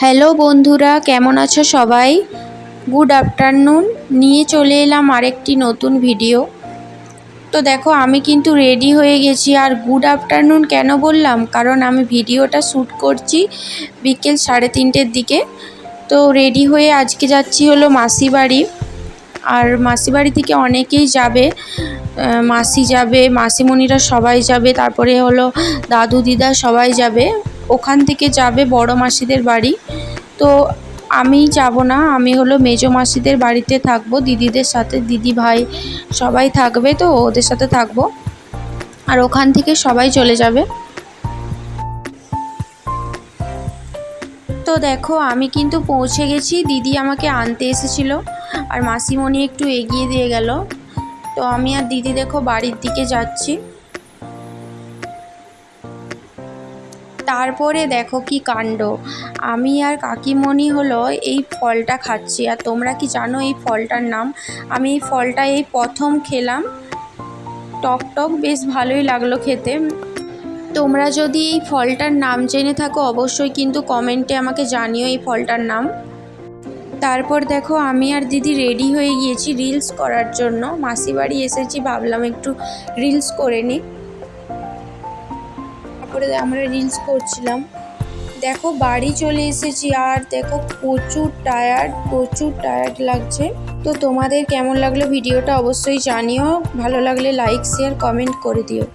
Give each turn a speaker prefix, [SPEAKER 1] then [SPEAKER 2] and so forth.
[SPEAKER 1] Hello বন্ধুরা, কেমন আছো সবাই? Good afternoon. নিয়ে চলে এলাম আরেকটি নতুন ভিডিও। তো দেখো, আমি কিন্তু রেডি হয়ে গেছি। আর গুড আফটারনুন কেন বললাম, কারণ আমি ভিডিওটা শ্যুট করছি বিকেল 3:30-র দিকে। তো রেডি হয়ে আজকে যাচ্ছি হলো মাসি বাড়ি। আর মাসি বাড়ি থেকে অনেকেই যাবে, মাসি যাবে, মাসিমণিরা সবাই যাবে, তারপরে হলো দাদু দিদা সবাই যাবে। ওখান থেকে যাবে বড় মাসিদের বাড়ি। তো আমি যাব না, আমি হলো মেজো মাসিদের বাড়িতে থাকবো দিদিদের সাথে। দিদি ভাই সবাই থাকবে, তো ওদের সাথে থাকবো। আর ওখান থেকে সবাই চলে যাবে। তো দেখো, আমি কিন্তু পৌঁছে গেছি। দিদি আমাকে আনতে এসেছিল, আর মাসিমণি একটু এগিয়ে দিয়ে গেল। তো আমি আর দিদি দেখো বাড়ির দিকে যাচ্ছি। তারপরে দেখো কি কাণ্ড, আমি আর কাকিমণি হলো এই ফলটা খাচ্ছি। আর তোমরা কি জানো এই ফলটার নাম? আমি এই ফলটা এই প্রথম খেলাম। টক টক বেশ ভালোই লাগলো খেতে। তোমরা যদি এই ফলটার নাম জেনে থাকো অবশ্যই কিন্তু কমেন্টে আমাকে জানিও এই ফলটার নাম। তারপর দেখো, আমি আর দিদি রেডি হয়ে গিয়েছি রিলস করার জন্য। মাসি বাড়ি এসেছি, ভাবলাম একটু রিলস করে নিই। তারপরে আমরা রিলস করছিলাম। দেখো বাড়ি চলে এসেছি, আর দেখো প্রচুর টায়ার্ড লাগছে। তো তোমাদের কেমন লাগলো ভিডিওটা অবশ্যই জানিও। ভালো লাগলে লাইক শেয়ার কমেন্ট করে দিও।